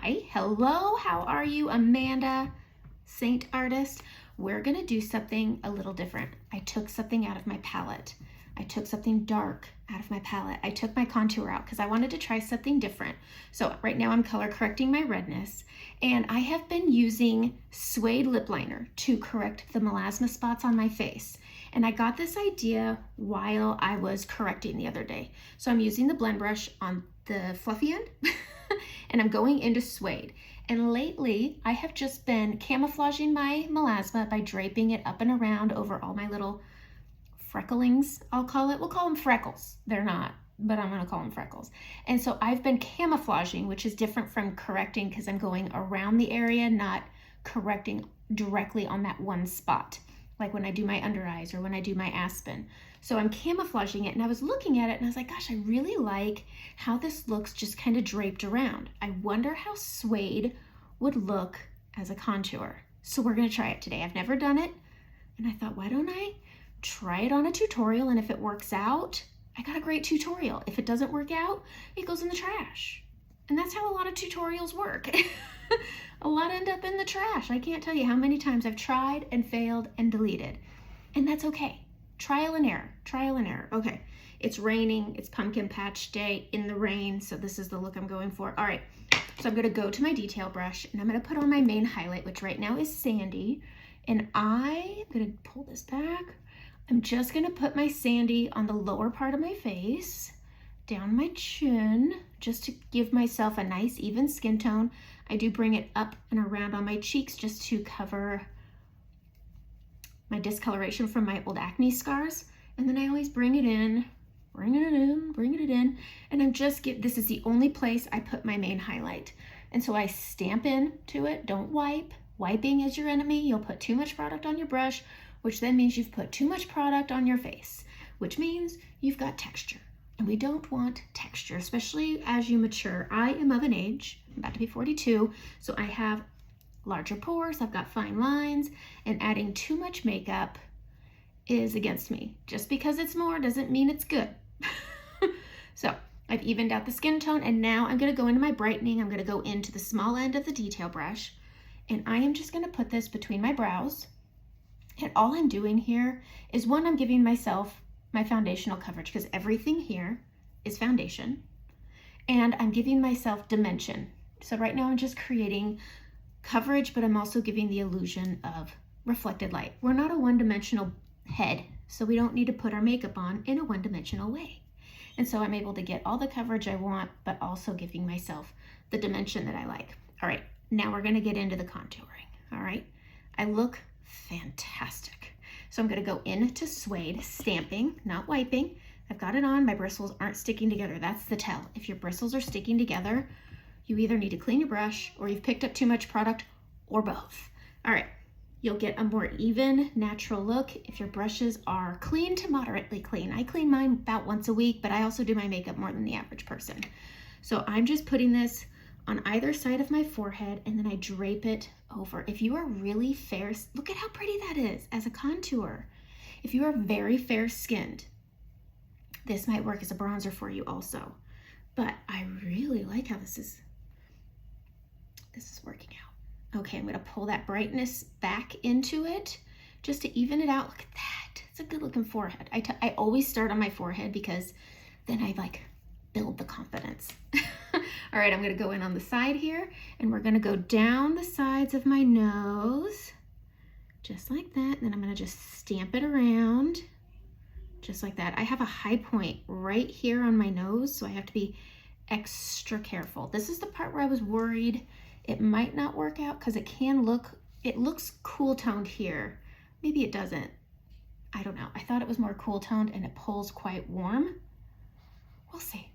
Hi, hello, how are you, Amanda, Seint artist? We're gonna do something a little different. I took something out of my palette. I took something dark out of my palette. I took my contour out because I wanted to try something different. So right now I'm color correcting my redness, and I have been using Suede lip liner to correct the melasma spots on my face. And I got this idea while I was correcting the other day. So I'm using the blend brush on the fluffy end and I'm going into Suede. And lately I have just been camouflaging my melasma by draping it up and around over all my little frecklings, I'll call it. We'll call them freckles. They're not, but I'm gonna call them freckles. And so I've been camouflaging, which is different from correcting because I'm going around the area, not correcting directly on that one spot, like when I do my under eyes or when I do my aspen. So I'm camouflaging it, and I was looking at it and I was like, gosh, I really like how this looks just kind of draped around. I wonder how Suede would look as a contour. So we're gonna try it today. I've never done it, and I thought, why don't I try it on a tutorial, and if it works out, I got a great tutorial. If it doesn't work out, it goes in the trash. And that's how a lot of tutorials work. A lot end up in the trash. I can't tell you how many times I've tried and failed and deleted. And that's okay. Trial and error, trial and error. Okay, it's raining, it's pumpkin patch day in the rain, so this is the look I'm going for. All right, so I'm gonna go to my detail brush and I'm gonna put on my main highlight, which right now is Sandy. And I'm gonna pull this back. I'm just gonna put my Sandy on the lower part of my face, down my chin, just to give myself a nice even skin tone. I do bring it up and around on my cheeks just to cover my discoloration from my old acne scars. And then I always bring it in, bringing it in. And I'm just this is the only place I put my main highlight. And so I stamp into it, don't wipe. Wiping is your enemy. You'll put too much product on your brush, which then means you've put too much product on your face, which means you've got texture. And we don't want texture, especially as you mature. I am of an age, I'm about to be 42, so I have larger pores, I've got fine lines, and adding too much makeup is against me. Just because it's more doesn't mean it's good. So I've evened out the skin tone, and now I'm gonna go into my brightening. I'm gonna go into the small end of the detail brush, and I am just gonna put this between my brows. And all I'm doing here is, one, I'm giving myself my foundational coverage because everything here is foundation, and I'm giving myself dimension. So right now I'm just creating coverage, but I'm also giving the illusion of reflected light. We're not a one-dimensional head, so we don't need to put our makeup on in a one-dimensional way. And so I'm able to get all the coverage I want, but also giving myself the dimension that I like. All right, now we're gonna get into the contouring, all right? I look fantastic. So I'm gonna go into Suede, stamping, not wiping. I've got it on, my bristles aren't sticking together. That's the tell. If your bristles are sticking together, you either need to clean your brush or you've picked up too much product, or both. All right, you'll get a more even, natural look if your brushes are clean to moderately clean. I clean mine about once a week, but I also do my makeup more than the average person. So I'm just putting this on either side of my forehead, and then I drape it over. If you are really fair, look at how pretty that is as a contour. If you are very fair skinned, this might work as a bronzer for you also. But I really like how this is working out. Okay, I'm gonna pull that brightness back into it just to even it out. Look at that, it's a good looking forehead. I always start on my forehead because then I like build the confidence. All right, I'm gonna go in on the side here, and we're gonna go down the sides of my nose, just like that. And then I'm gonna just stamp it around, just like that. I have a high point right here on my nose, so I have to be extra careful. This is the part where I was worried it might not work out because it looks cool toned here. Maybe it doesn't. I don't know. I thought it was more cool toned and it pulls quite warm. We'll see.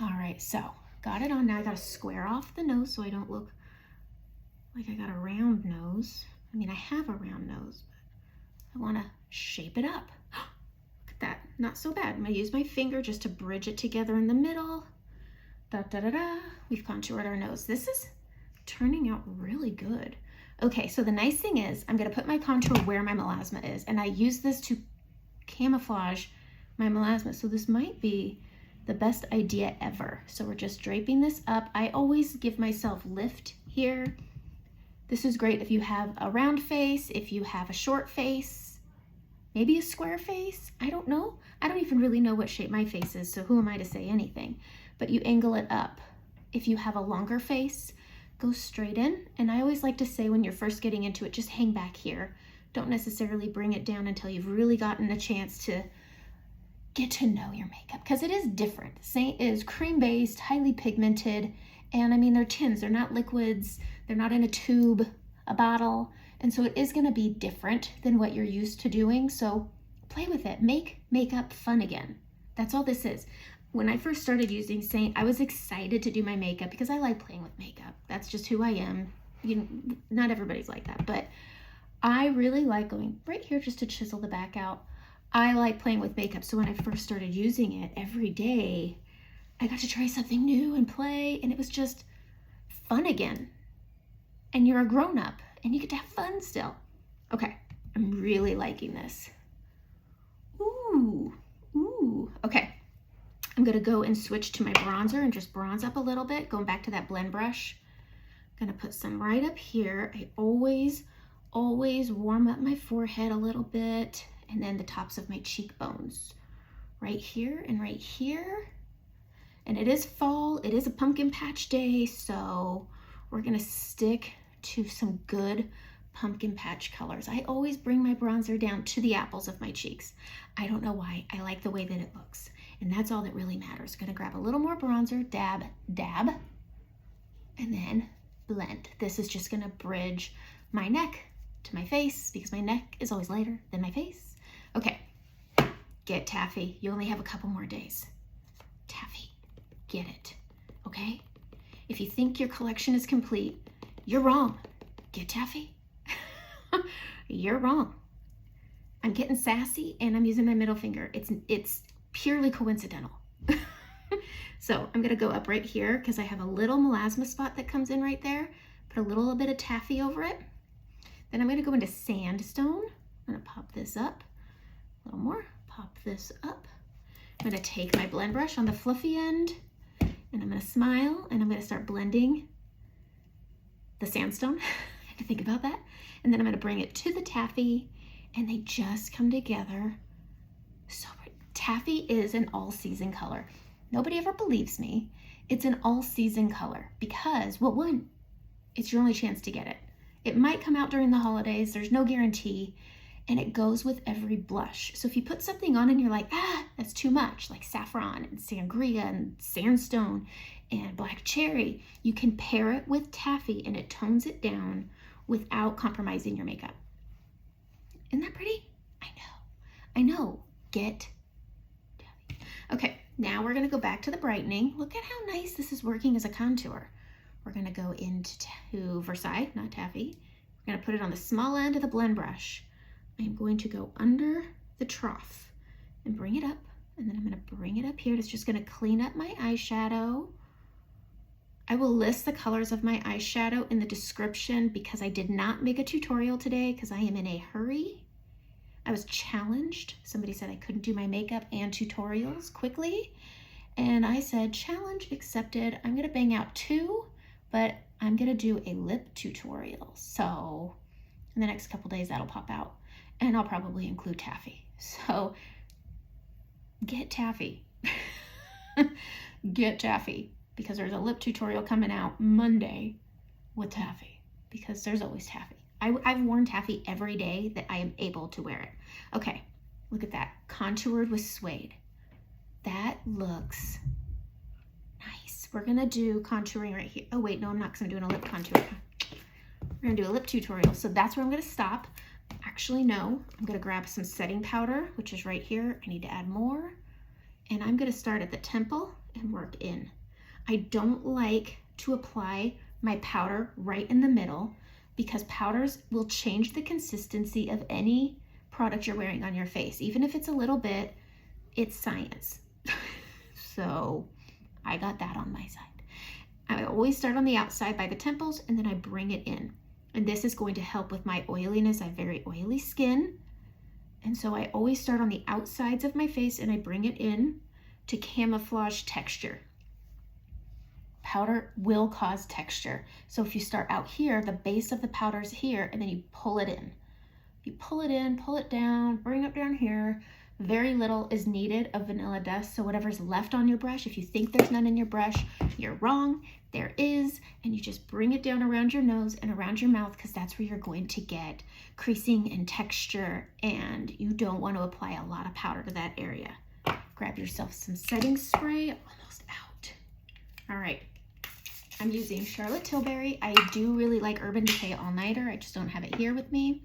All right, so got it on. Now I gotta square off the nose so I don't look like I got a round nose. I mean, I have a round nose, but I wanna shape it up. Look at that, not so bad. I'm gonna use my finger just to bridge it together in the middle. Da, da, da, da. We've contoured our nose. This is turning out really good. Okay, so the nice thing is I'm gonna put my contour where my melasma is, and I use this to camouflage my melasma. So this might be the best idea ever. So we're just draping this up. I always give myself lift here. This is great if you have a round face, if you have a short face, maybe a square face. I don't know. I don't even really know what shape my face is, so who am I to say anything? But you angle it up. If you have a longer face, go straight in. And I always like to say when you're first getting into it, just hang back here. Don't necessarily bring it down until you've really gotten a chance to get to know your makeup, because it is different. Seint is cream-based, highly pigmented, and I mean, they're tins, they're not liquids, they're not in a tube, a bottle, and so it is gonna be different than what you're used to doing, so play with it. Make makeup fun again. That's all this is. When I first started using Seint, I was excited to do my makeup because I like playing with makeup. That's just who I am. You know, not everybody's like that, but I really like going right here just to chisel the back out. I like playing with makeup, so when I first started using it every day, I got to try something new and play, and it was just fun again. And you're a grown-up, and you get to have fun still. Okay, I'm really liking this. Ooh, okay. I'm gonna go and switch to my bronzer and just bronze up a little bit, going back to that blend brush. I'm gonna put some right up here. I always warm up my forehead a little bit, and then the tops of my cheekbones. Right here and right here. And it is fall, it is a pumpkin patch day, so we're gonna stick to some good pumpkin patch colors. I always bring my bronzer down to the apples of my cheeks. I don't know why, I like the way that it looks. And that's all that really matters. Gonna grab a little more bronzer, dab, dab, and then blend. This is just gonna bridge my neck to my face because my neck is always lighter than my face. Okay, get taffy. You only have a couple more days. Taffy, get it, okay? If you think your collection is complete, you're wrong. Get taffy. You're wrong. I'm getting sassy and I'm using my middle finger. It's purely coincidental. So I'm gonna go up right here because I have a little melasma spot that comes in right there. Put a little bit of taffy over it. Then I'm gonna go into sandstone. I'm gonna pop this up. A little more, pop this up. I'm gonna take my blend brush on the fluffy end and I'm gonna smile and I'm gonna start blending the sandstone. I had to think about that. And then I'm gonna bring it to the taffy and they just come together. So taffy is an all-season color. Nobody ever believes me. It's an all-season color because, well, one, it's your only chance to get it. It might come out during the holidays, there's no guarantee. And it goes with every blush. So if you put something on and you're like, that's too much, like saffron and sangria and sandstone and black cherry, you can pair it with taffy and it tones it down without compromising your makeup. Isn't that pretty? I know, get taffy. Okay, now we're gonna go back to the brightening. Look at how nice this is working as a contour. We're gonna go into Versailles, not taffy. We're gonna put it on the small end of the blend brush. I'm going to go under the trough and bring it up, and then I'm going to bring it up here. It's just going to clean up my eyeshadow. I will list the colors of my eyeshadow in the description because I did not make a tutorial today because I am in a hurry. I was challenged. Somebody said I couldn't do my makeup and tutorials quickly, and I said, challenge accepted. I'm going to bang out 2, but I'm going to do a lip tutorial. So in the next couple days, that'll pop out. And I'll probably include taffy. So get taffy. Get taffy because there's a lip tutorial coming out Monday with taffy because there's always taffy. I've worn taffy every day that I am able to wear it. Okay, look at that. Contoured with Suede. That looks nice. We're gonna do contouring right here. Oh wait, no, I'm not because I'm doing a lip contour. We're gonna do a lip tutorial. So that's where I'm gonna stop. Actually, no, I'm gonna grab some setting powder, which is right here. I need to add more. And I'm gonna start at the temple and work in. I don't like to apply my powder right in the middle because powders will change the consistency of any product you're wearing on your face. Even if it's a little bit, it's science. So I got that on my side. I always start on the outside by the temples and then I bring it in. And this is going to help with my oiliness. I have very oily skin. And so I always start on the outsides of my face and I bring it in to camouflage texture. Powder will cause texture. So if you start out here, the base of the powder is here, and then you pull it in. You pull it in, pull it down, bring it down here. Very little is needed of vanilla dust, so whatever's left on your brush, if you think there's none in your brush, you're wrong. There is, and you just bring it down around your nose and around your mouth, because that's where you're going to get creasing and texture, and you don't want to apply a lot of powder to that area. Grab yourself some setting spray. Almost out. All right. I'm using Charlotte Tilbury. I do really like Urban Decay All Nighter. I just don't have it here with me.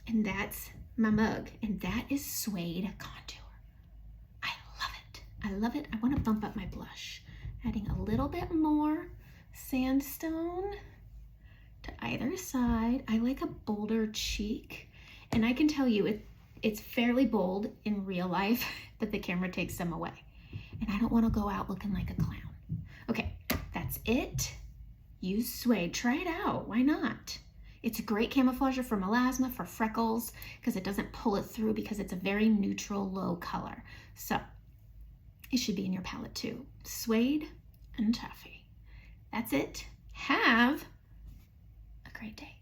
And that's my mug. And that is Suede Contour. I love it. I love it. I want to bump up my blush. Adding a little bit more sandstone to either side. I like a bolder cheek. And I can tell you it's fairly bold in real life, but the camera takes some away. And I don't want to go out looking like a clown. Okay, that's it. Use Suede. Try it out. Why not? It's a great camouflager for melasma, for freckles, because it doesn't pull it through because it's a very neutral, low color. So it should be in your palette too. Suede and Toffee. That's it. Have a great day.